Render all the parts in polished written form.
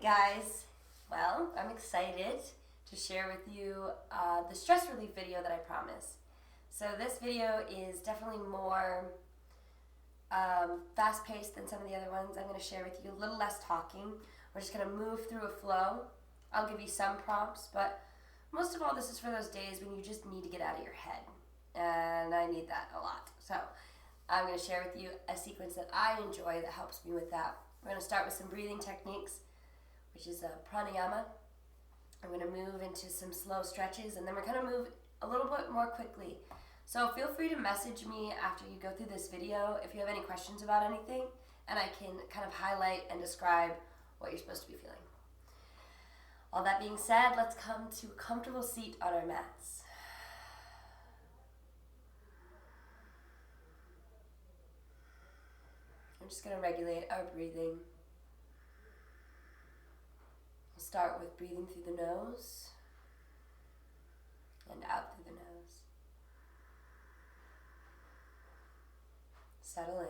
guys, well, I'm excited to share with you the stress relief video that I promised. So this video is definitely more fast-paced than some of the other ones. I'm going to share with you a little less talking. We're just going to move through a flow. I'll give you some prompts, but most of all this is for those days when you just need to get out of your head. And I need that a lot. So I'm going to share with you a sequence that I enjoy that helps me with that. We're going to start with some breathing techniques, which is pranayama. I'm going to move into some slow stretches, and then we're going to move a little bit more quickly. So feel free to message me after you go through this video if you have any questions about anything, and I can kind of highlight and describe what you're supposed to be feeling. All that being said, let's come to a comfortable seat on our mats. I'm just going to regulate our breathing. We'll start with breathing through the nose and out through the nose. Settle in.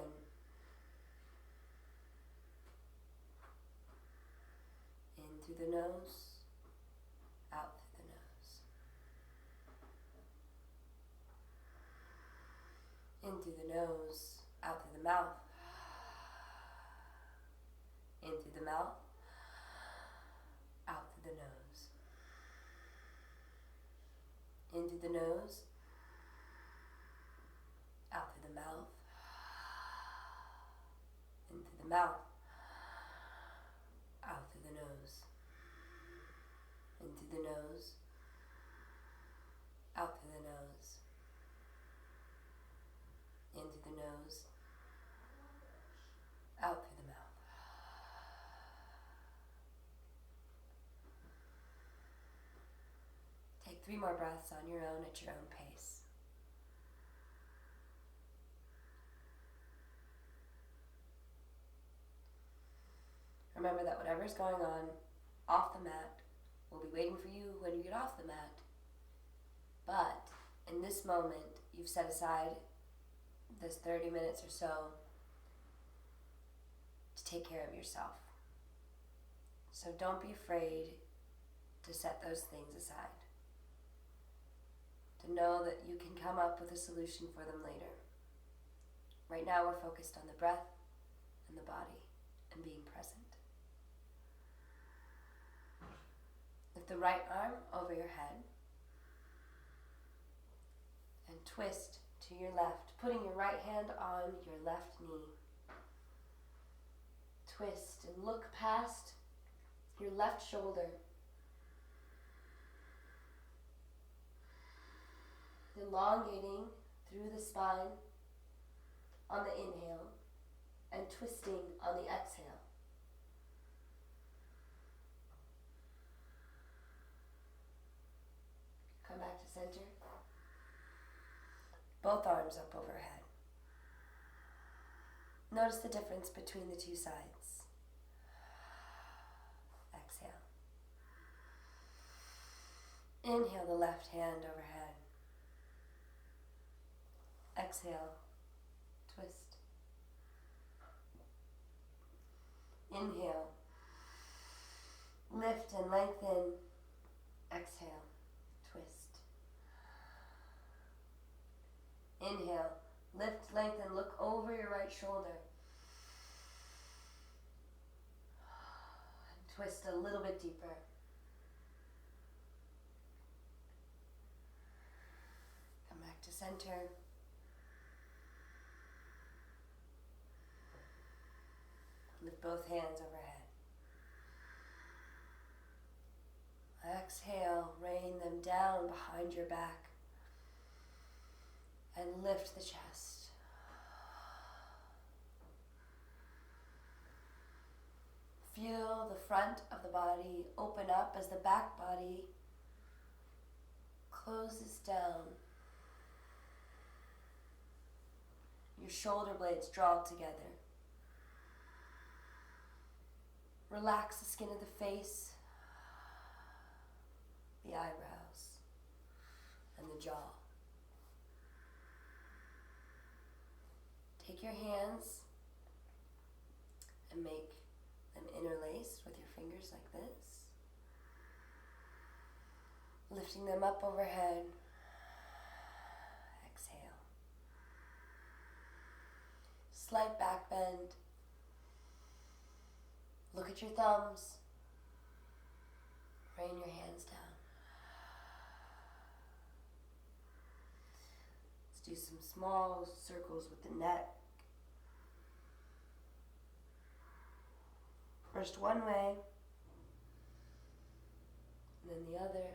In through the nose, out through the nose. In through the nose, out through the mouth. In through the mouth, out through the nose. In through the nose, out through the mouth. In through the mouth, out through the nose. In through the nose, out through the nose. In through the nose, out through the mouth. Take 3 more breaths on your own at your own pace. Remember that whatever's going on off the mat will be waiting for you when you get off the mat. But in this moment, you've set aside this 30 minutes or so to take care of yourself. So don't be afraid to set those things aside. To know that you can come up with a solution for them later. Right now we're focused on the breath and the body and being present. Lift the right arm over your head and twist to your left, putting your right hand on your left knee. Twist and look past your left shoulder. Elongating through the spine on the inhale and twisting on the exhale. Come back to center. Both arms up overhead. Notice the difference between the two sides. Exhale. Inhale the left hand overhead. Exhale, twist. Inhale, lift and lengthen. Exhale, twist. Inhale, lift, lengthen, look over your right shoulder. And twist a little bit deeper. Come back to center. Lift both hands overhead. Exhale, rain them down behind your back and lift the chest. Feel the front of the body open up as the back body closes down. Your shoulder blades draw together. Relax the skin of the face, the eyebrows, and the jaw. Take your hands and make them interlace with your fingers fingers like this. Lifting them up overhead. Exhale. Slight back bend. Look at your thumbs. Rain your hands down. Let's do some small circles with the neck. First one way, and then the other.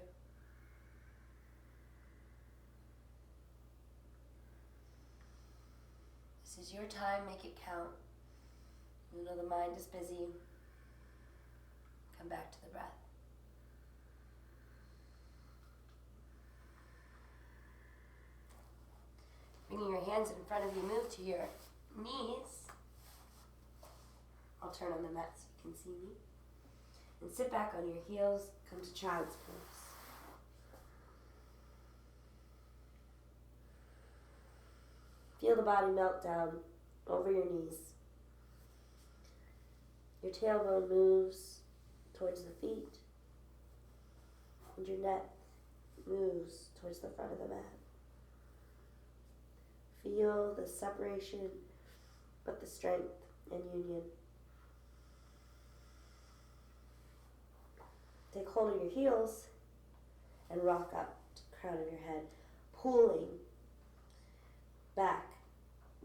This is your time, make it count. You know the mind is busy. Come back to the breath. Bringing your hands in front of you, move to your knees. I'll turn on the mat so you can see me. And sit back on your heels, come to child's pose. Feel the body melt down over your knees. Your tailbone moves towards the feet, and your neck moves towards the front of the mat. Feel the separation, but the strength and union. Take hold of your heels and rock up to the crown of your head, pulling back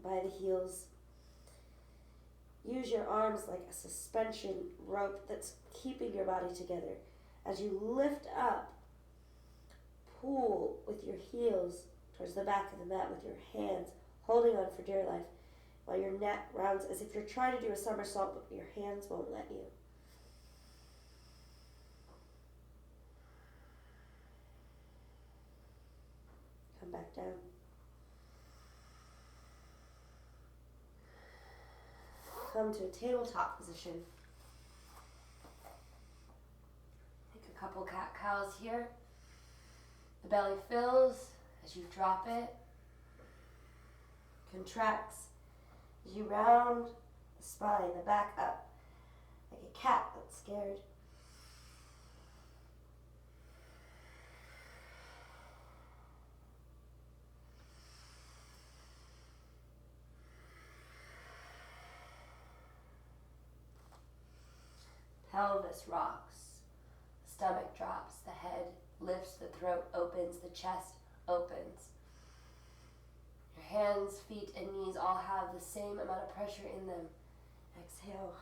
by the heels. Use your arms like a suspension rope that's keeping your body together. As you lift up, pull with your heels towards the back of the mat with your hands, holding on for dear life, while your neck rounds as if you're trying to do a somersault, but your hands won't let you. Come back down. Come to a tabletop position. Take a couple cat-cows here. The belly fills as you drop it. Contracts as you round the spine, the back up, like a cat that's scared. Pelvis rocks, the stomach drops, the head lifts, the throat opens, the chest opens. Your hands, feet, and knees all have the same amount of pressure in them. Exhale.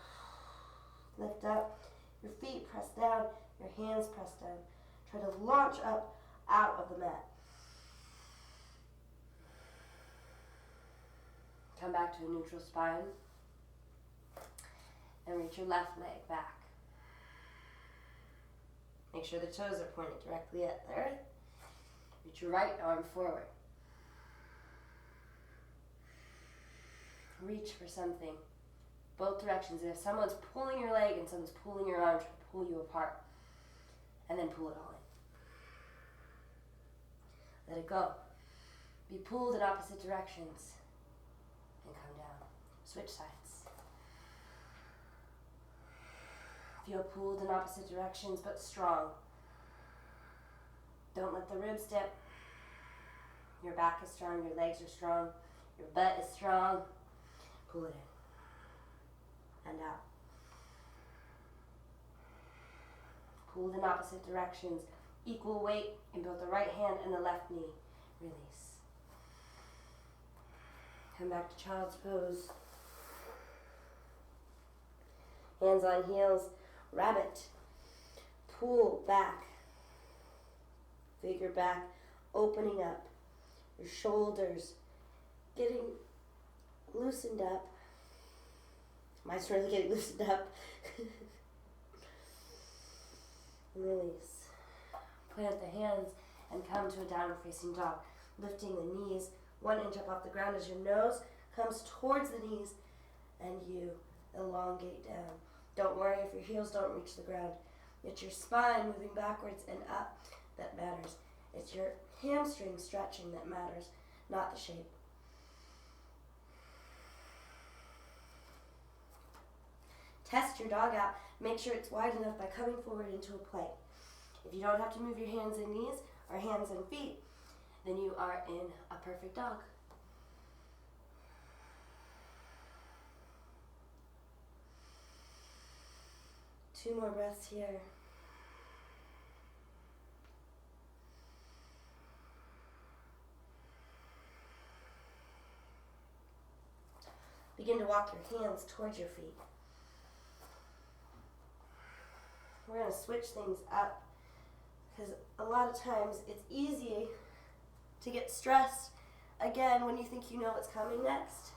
Lift up. Your feet press down, your hands press down. Try to launch up out of the mat. Come back to a neutral spine. And reach your left leg back. Make sure the toes are pointed directly at the earth. Reach your right arm forward. Reach for something. Both directions. And if someone's pulling your leg and someone's pulling your arm, try to pull you apart. And then pull it all in. Let it go. Be pulled in opposite directions. And come down. Switch sides. Feel pulled in opposite directions, but strong. Don't let the ribs dip. Your back is strong, your legs are strong, your butt is strong. Pull it in and out. Pulled in opposite directions. Equal weight in both the right hand and the left knee. Release. Come back to child's pose. Hands on heels. Rabbit. Pull back. Feel your back opening up. Your shoulders getting loosened up. Mine's really getting loosened up. Release. Plant the hands and come to a downward facing dog. Lifting the knees 1 inch up off the ground as your nose comes towards the knees and you elongate down. Don't worry if your heels don't reach the ground. It's your spine moving backwards and up that matters. It's your hamstring stretching that matters, not the shape. Test your dog out. Make sure it's wide enough by coming forward into a plank. If you don't have to move your hands and knees or hands and feet, then you are in a perfect dog. Two more breaths here. Begin to walk your hands towards your feet. We're going to switch things up because a lot of times it's easy to get stressed again when you think you know what's coming next.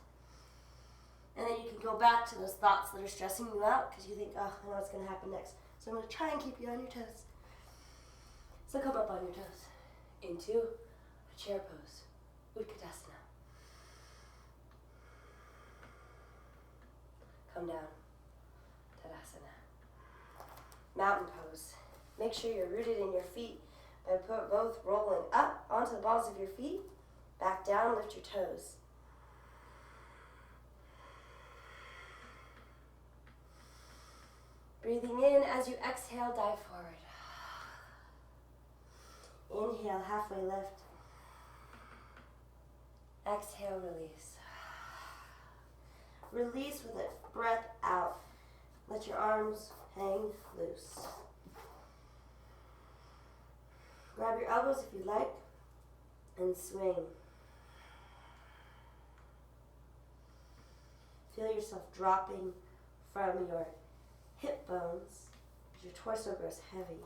And then you can go back to those thoughts that are stressing you out because you think, oh, I know what's going to happen next. So I'm going to try and keep you on your toes. So come up on your toes into a chair pose, Utkatasana. Come down, Tadasana. Mountain pose. Make sure you're rooted in your feet by both rolling up onto the balls of your feet, back down, lift your toes. Breathing in as you exhale, dive forward. Inhale, halfway lift. Exhale, release. Release with a breath out. Let your arms hang loose. Grab your elbows if you like and swing. Feel yourself dropping from your hip bones as your torso grows heavy.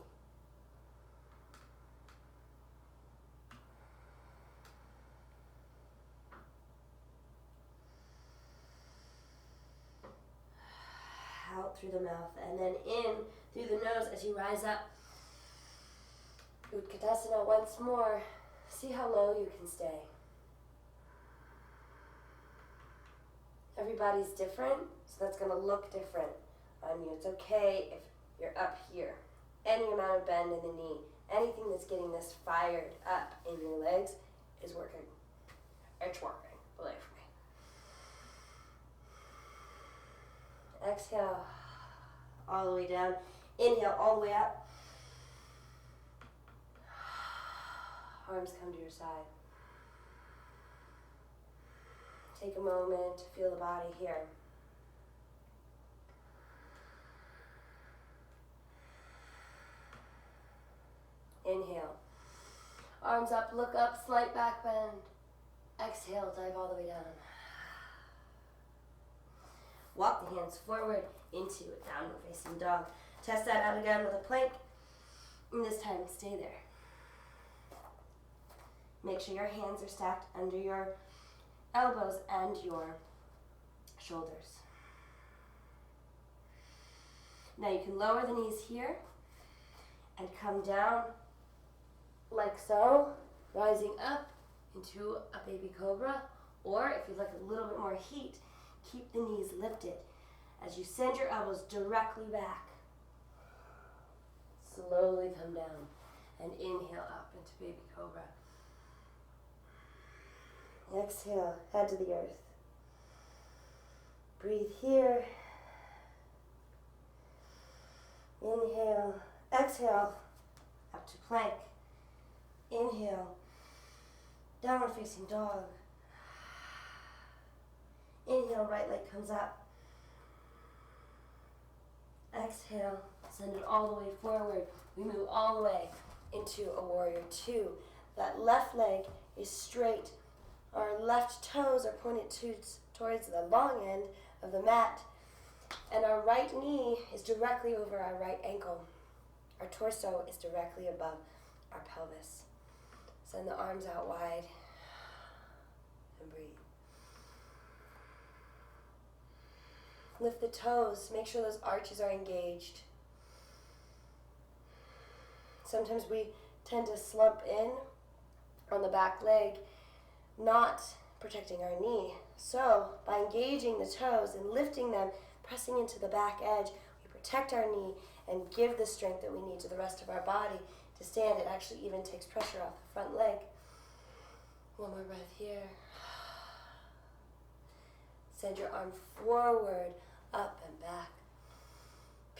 Out through the mouth and then in through the nose as you rise up. Utkatasana once more. See how low you can stay. Everybody's different, so that's going to look different on you. It's okay if you're up here. Any amount of bend in the knee, anything that's getting this fired up in your legs is working. It's working, believe me. Exhale all the way down. Inhale all the way up. Arms come to your side. Take a moment to feel the body here. Inhale. Arms up, look up, slight back bend. Exhale, dive all the way down. Walk the hands forward into a downward facing dog. Test that out again with a plank. And this time, stay there. Make sure your hands are stacked under your elbows and your shoulders. Now you can lower the knees here and come down like so, rising up into a baby cobra, or if you'd like a little bit more heat, keep the knees lifted as you send your elbows directly back. Slowly come down and inhale up into baby cobra. Exhale, head to the earth. Breathe here. Inhale, exhale, up to plank. Inhale, downward facing dog. Inhale, right leg comes up. Exhale, send it all the way forward. We move all the way into a warrior two. That left leg is straight. Our left toes are pointed towards the long end of the mat. And our right knee is directly over our right ankle. Our torso is directly above our pelvis. Send the arms out wide and breathe. Lift the toes. Make sure those arches are engaged. Sometimes we tend to slump in on the back leg, not protecting our knee. So by engaging the toes and lifting them, pressing into the back edge, we protect our knee and give the strength that we need to the rest of our body to stand. It actually even takes pressure off the front leg. One more breath here. Send your arm forward, up and back.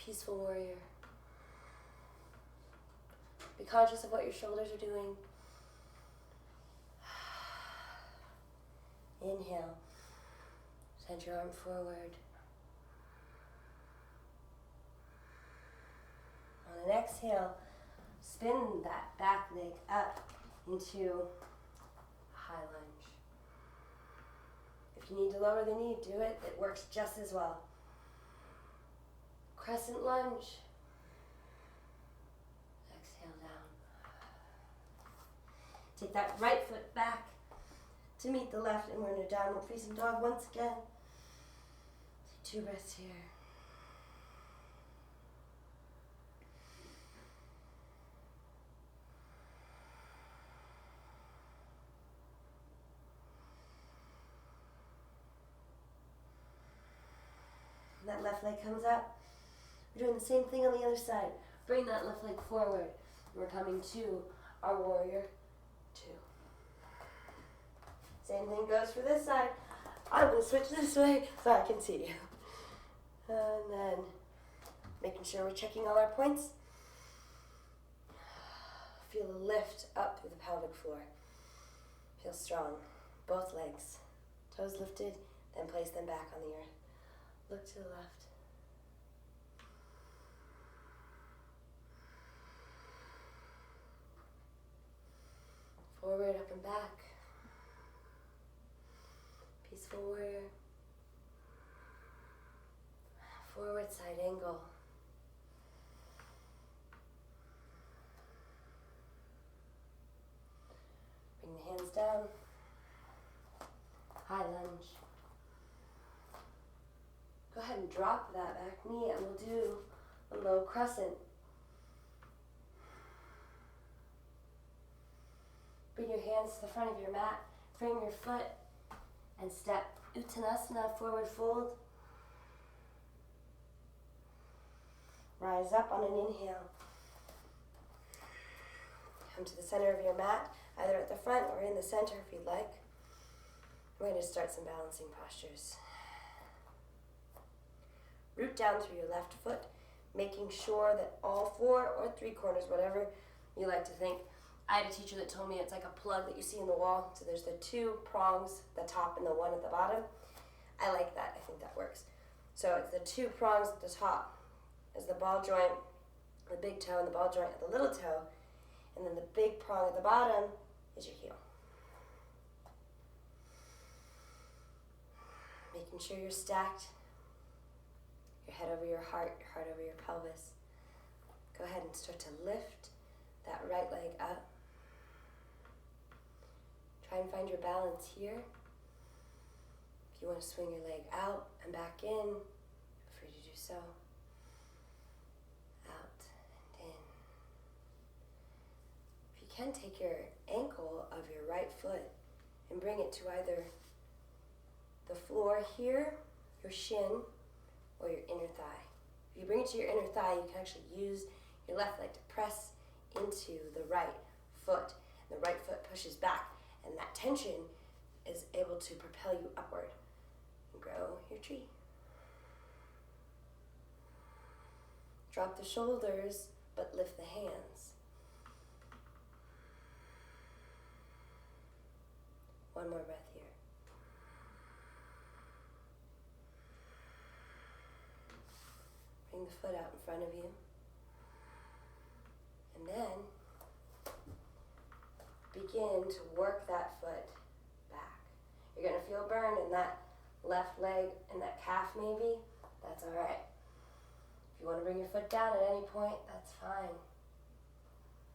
Peaceful warrior. Be conscious of what your shoulders are doing. Inhale. Send your arm forward. On an exhale, spin that back leg up into a high lunge. If you need to lower the knee, do it. It works just as well. Crescent lunge. Exhale down. Take that right foot back to meet the left, and we're in a downward facing dog once again. Take 2 breaths here. That left leg comes up. We're doing the same thing on the other side. Bring that left leg forward. We're coming to our warrior 2. Same thing goes for this side. I'm going to switch this way so I can see you. And then making sure we're checking all our points. Feel a lift up through the pelvic floor. Feel strong. Both legs. Toes lifted, then place them back on the earth. Look to the left. Forward, up and back. Peaceful warrior. Forward side angle. Bring the hands down. High lunge. Go ahead and drop that back knee and we'll do a low crescent. Bring your hands to the front of your mat, frame your foot, and step Uttanasana, forward fold. Rise up on an inhale. Come to the center of your mat, either at the front or in the center if you'd like. We're going to start some balancing postures. Root down through your left foot, making sure that all 4 or 3 corners, whatever you like to think. I had a teacher that told me it's like a plug that you see in the wall. So there's the 2 prongs, the top and the 1 at the bottom. I like that. I think that works. So it's the 2 prongs at the top is the ball joint, the big toe, and the ball joint at the little toe. And then the big prong at the bottom is your heel. Making sure you're stacked. Your head over your heart over your pelvis. Go ahead and start to lift that right leg up. Try and find your balance here. If you want to swing your leg out and back in, feel free to do so. Out and in. If you can, take your ankle of your right foot and bring it to either the floor here, your shin, or your inner thigh. If you bring it to your inner thigh, you can actually use your left leg to press into the right foot. The right foot pushes back, and that tension is able to propel you upward and grow your tree. Drop the shoulders, but lift the hands. One more breath here. Bring the foot out in front of you. And then begin to work that foot back. You're going to feel burn in that left leg and that calf maybe. That's all right. If you want to bring your foot down at any point, that's fine.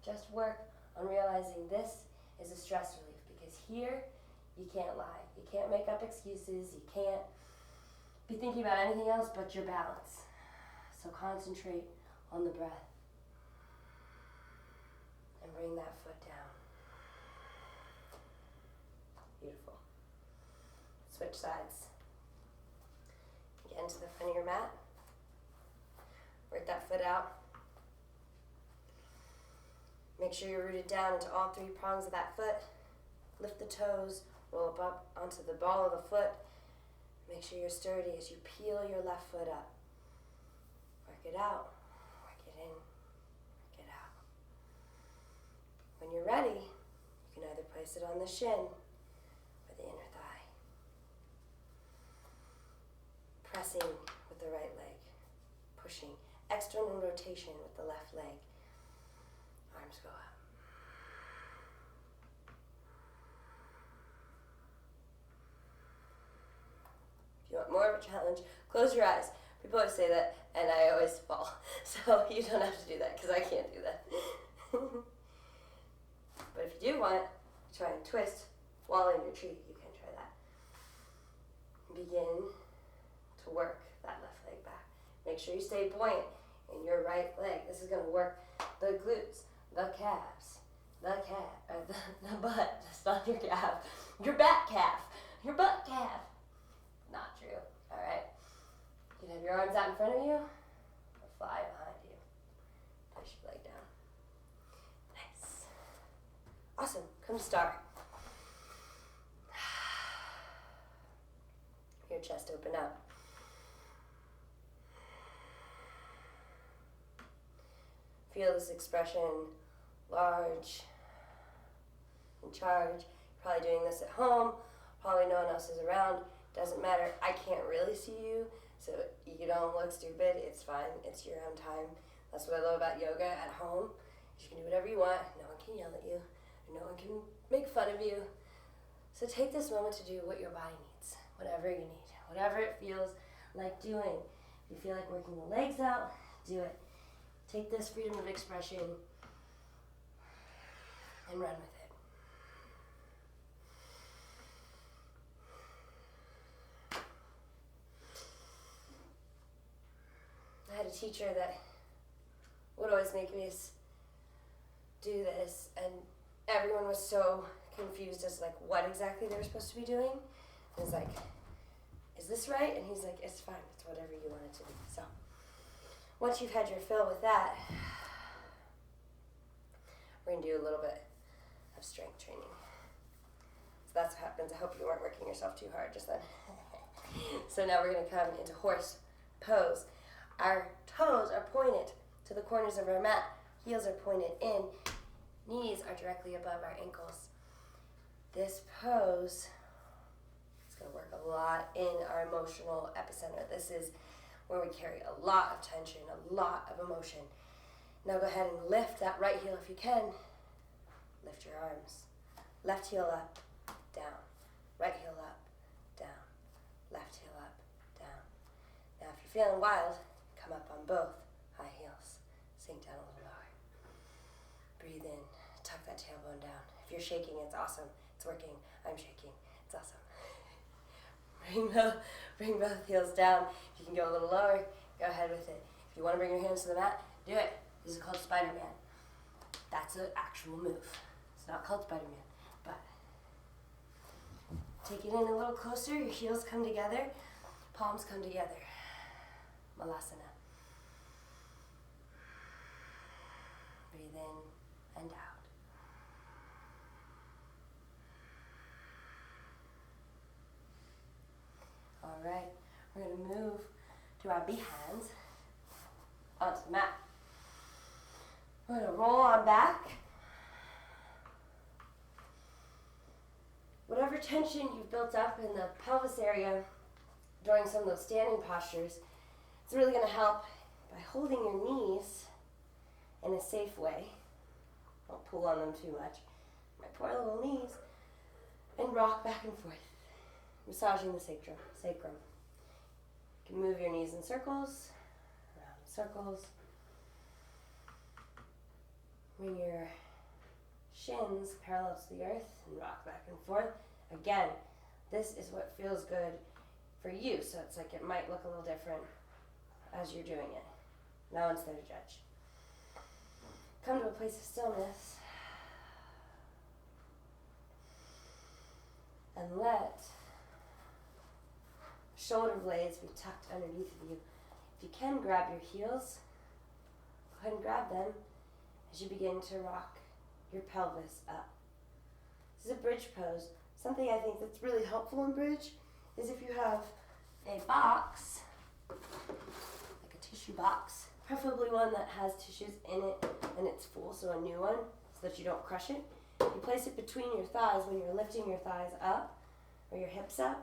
Just work on realizing this is a stress relief, because here you can't lie. You can't make up excuses. You can't be thinking about anything else but your balance. So concentrate on the breath and bring that foot down. Beautiful. Switch sides. Get into the front of your mat. Work that foot out. Make sure you're rooted down into all 3 prongs of that foot. Lift the toes, roll up onto the ball of the foot. Make sure you're sturdy as you peel your left foot up. Work Work it out. Work it in. Work it out. When you're ready, you can either place it on the shin or the inner thigh. Pressing with the right leg. Pushing. External rotation with the left leg. Arms go up. If you want more of a challenge, close your eyes. People always say that, and I always fall. So you don't have to do that, because I can't do that. But if you do want to try and twist while in your tree, you can try that. Begin to work that left leg back. Make sure you stay buoyant in your right leg. This is going to work the glutes, the calves, the butt. That's not your calf. Your back calf. Your butt calf. Not true. All right. You can have your arms out in front of you or fly behind you. Push your leg down. Nice. Awesome. Come to star. Your chest open up. Feel this expression, large, in charge. You're probably doing this at home. Probably no one else is around. Doesn't matter. I can't really see you, so you don't look stupid. It's fine. It's your own time. That's what I love about yoga at home. You can do whatever you want. No one can yell at you. And no one can make fun of you. So take this moment to do what your body needs. Whatever you need. Whatever it feels like doing. If you feel like working the legs out, do it. Take this freedom of expression and run with it. I had a teacher that would always make me do this, and everyone was so confused as like what exactly they were supposed to be doing. I was like, is this right? And he's like, it's fine, it's whatever you want it to be. So once you've had your fill with that, we're gonna do a little bit of strength training. So that's what happens. I hope you weren't working yourself too hard just then. So now we're gonna come into horse pose. Our toes are pointed to the corners of our mat. Heels are pointed in. Knees are directly above our ankles. This pose is going to work a lot in our emotional epicenter. This is where we carry a lot of tension, a lot of emotion. Now go ahead and lift that right heel if you can. Lift your arms. Left heel up, down. Right heel up, down. Left heel up, down. Now if you're feeling wild, come up on both high heels. Sink down a little lower. Breathe in. Tuck that tailbone down. If you're shaking, it's awesome. It's working. I'm shaking. It's awesome. Bring both heels down. If you can go a little lower, go ahead with it. If you want to bring your hands to the mat, do it. This is called Spider-Man. That's an actual move. It's not called Spider-Man, but take it in a little closer. Your heels come together. Palms come together. Malasana. Breathe in and out. All right, we're going to move to our behinds onto the mat. We're going to roll on back. Whatever tension you've built up in the pelvis area during some of those standing postures, it's really going to help by holding your knees in a safe way. Don't pull on them too much. My poor little knees. And rock back and forth, massaging the sacrum. You can move your knees in circles, around in circles. Bring your shins parallel to the earth and rock back and forth. Again, this is what feels good for you, so it's like it might look a little different as you're doing it. No one's there to judge. Come to a place of stillness and let shoulder blades be tucked underneath of you. If you can grab your heels, go ahead and grab them as you begin to rock your pelvis up. This is a bridge pose. Something I think that's really helpful in bridge is if you have a box, like a tissue box, preferably one that has tissues in it and it's full, so a new one, so that you don't crush it. You place it between your thighs when you're lifting your thighs up or your hips up.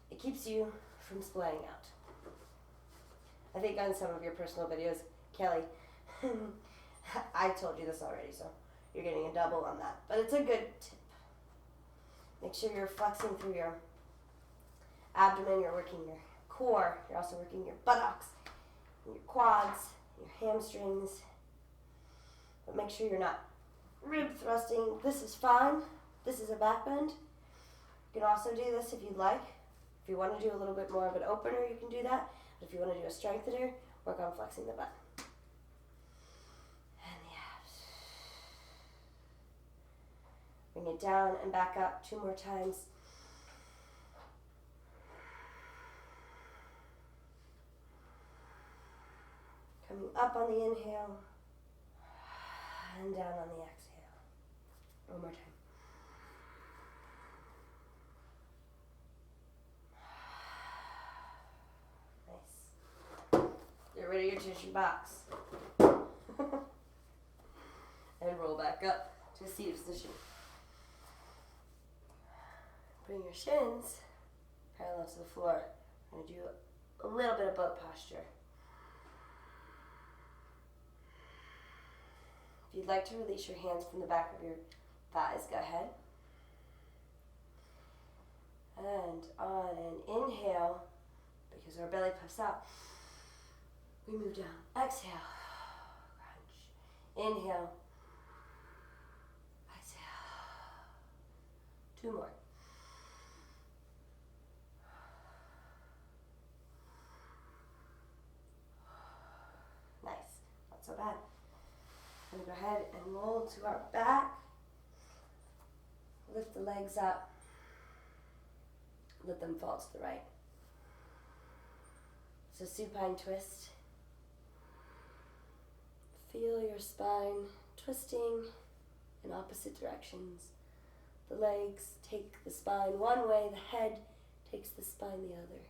It keeps you from splaying out. I think on some of your personal videos, Kelly, I told you this already, so you're getting a double on that. But it's a good tip. Make sure you're flexing through your abdomen, you're working your core, you're also working your buttocks, your quads, your hamstrings. But make sure you're not rib thrusting. This is fine. This is a back bend. You can also do this if you'd like. If you want to do a little bit more of an opener, you can do that. But if you want to do a strengthener, work on flexing the butt. And the abs. Bring it down and back up 2 more times. Coming up on the inhale and down on the exhale. One more time. Get rid of your tissue box. And roll back up to seated position. Bring your shins parallel to the floor. I'm going to do a little bit of boat posture. If you'd like to release your hands from the back of your thighs, go ahead. And on an inhale, because our belly puffs out, we move down. Exhale. Crunch. Inhale. Exhale. 2 more. Nice. Not so bad. We're going to go ahead and roll to our back. Lift the legs up. Let them fall to the right. So supine twist. Feel your spine twisting in opposite directions. The legs take the spine one way, the head takes the spine the other.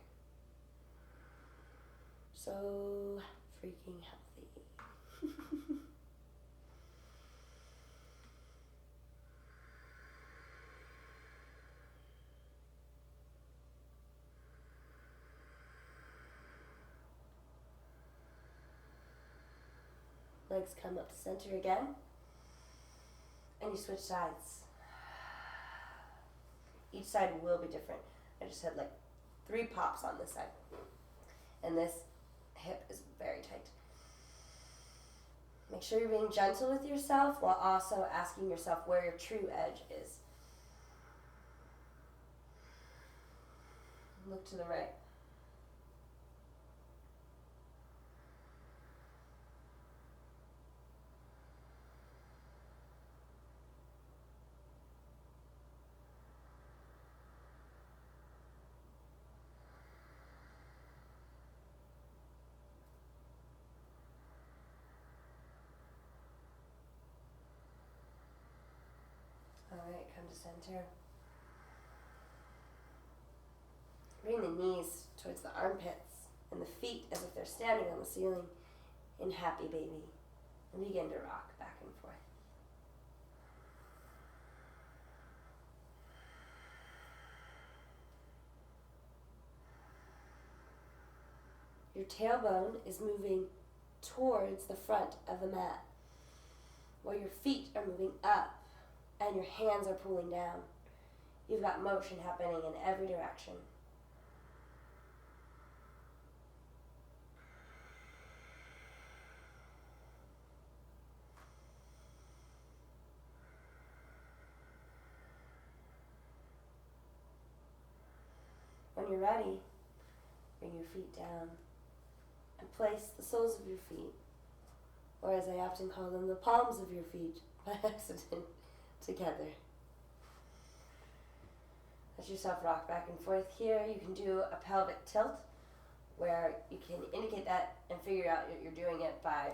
So freaking healthy. Legs come up to center again. And you switch sides. Each side will be different. I just had like 3 pops on this side. And this hip is very tight. Make sure you're being gentle with yourself while also asking yourself where your true edge is. Look to the right. Alright, come to center. Bring the knees towards the armpits and the feet as if they're standing on the ceiling in happy baby. And begin to rock back and forth. Your tailbone is moving towards the front of the mat, while your feet are moving up and your hands are pulling down. You've got motion happening in every direction. When you're ready, bring your feet down and place the soles of your feet, or as I often call them, the palms of your feet by accident, together. Let yourself rock back and forth here. You can do a pelvic tilt where you can indicate that and figure out that you're doing it by.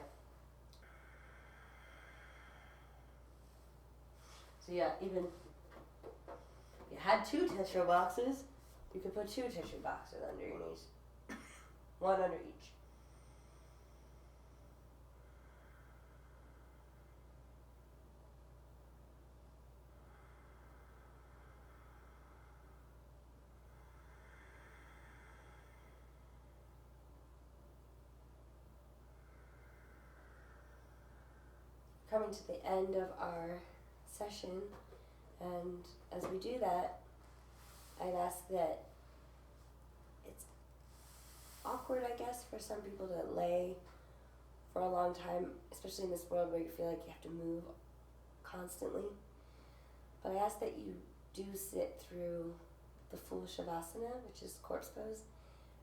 So yeah, even if you had 2 tissue boxes, you could put 2 tissue boxes under your knees. 1 under each. coming to the end of our session, and as we do that, I'd ask that it's awkward, I guess, for some people to lay for a long time, especially in this world where you feel like you have to move constantly. But I ask that you do sit through the full Shavasana, which is corpse pose,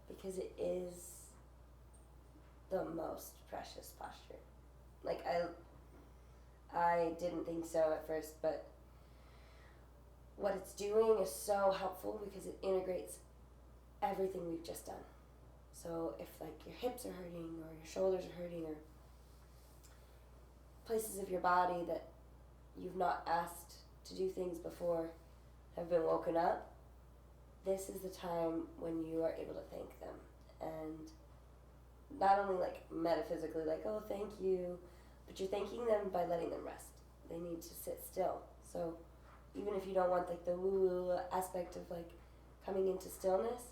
because it is the most precious posture. Like, I didn't think so at first, but what it's doing is so helpful because it integrates everything we've just done. So if like your hips are hurting or your shoulders are hurting or places of your body that you've not asked to do things before have been woken up, this is the time when you are able to thank them. And not only like metaphysically, like, oh, thank you, but you're thanking them by letting them rest. They need to sit still. So even if you don't want like the woo-woo aspect of like coming into stillness,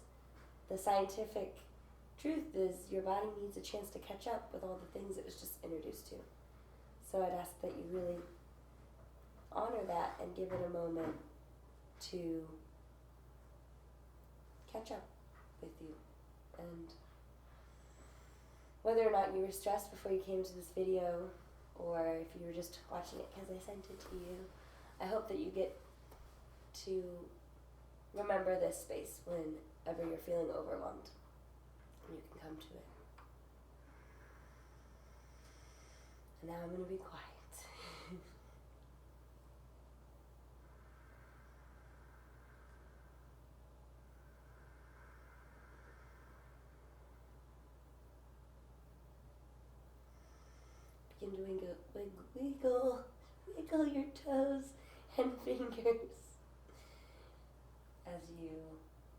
the scientific truth is your body needs a chance to catch up with all the things it was just introduced to. So I'd ask that you really honor that and give it a moment to catch up with you. And whether or not you were stressed before you came to this video, or if you were just watching it because I sent it to you, I hope that you get to remember this space whenever you're feeling overwhelmed. And you can come to it. And now I'm going to be quiet. Begin to wiggle your toes and fingers as you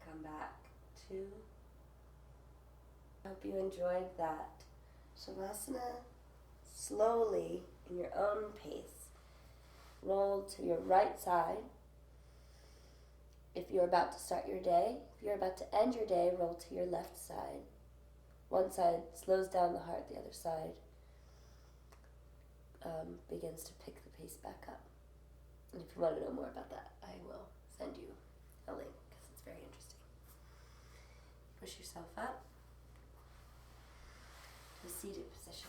come back to. I hope you enjoyed that Shavasana. Slowly, in your own pace, roll to your right side. If you're about to start your day, if you're about to end your day, roll to your left side. One side slows down the heart, the other side begins to pick the pace back up. And if you want to know more about that, I will send you a link because it's very interesting. Push yourself up to a seated position.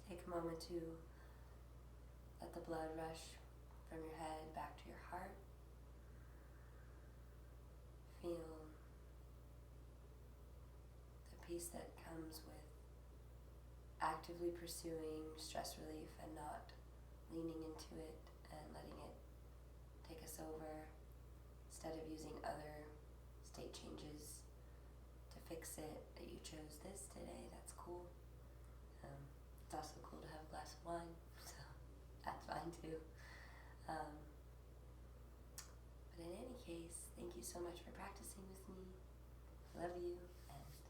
Take a moment to let the blood rush from your head back to your heart. Feel the peace that comes with actively pursuing stress relief and not leaning into it and letting it take us over instead of using other state changes to fix it. That you chose this today, that's cool. It's also cool to have a glass of wine, so that's fine too. But in any case, thank you so much for practicing with me. I love you, and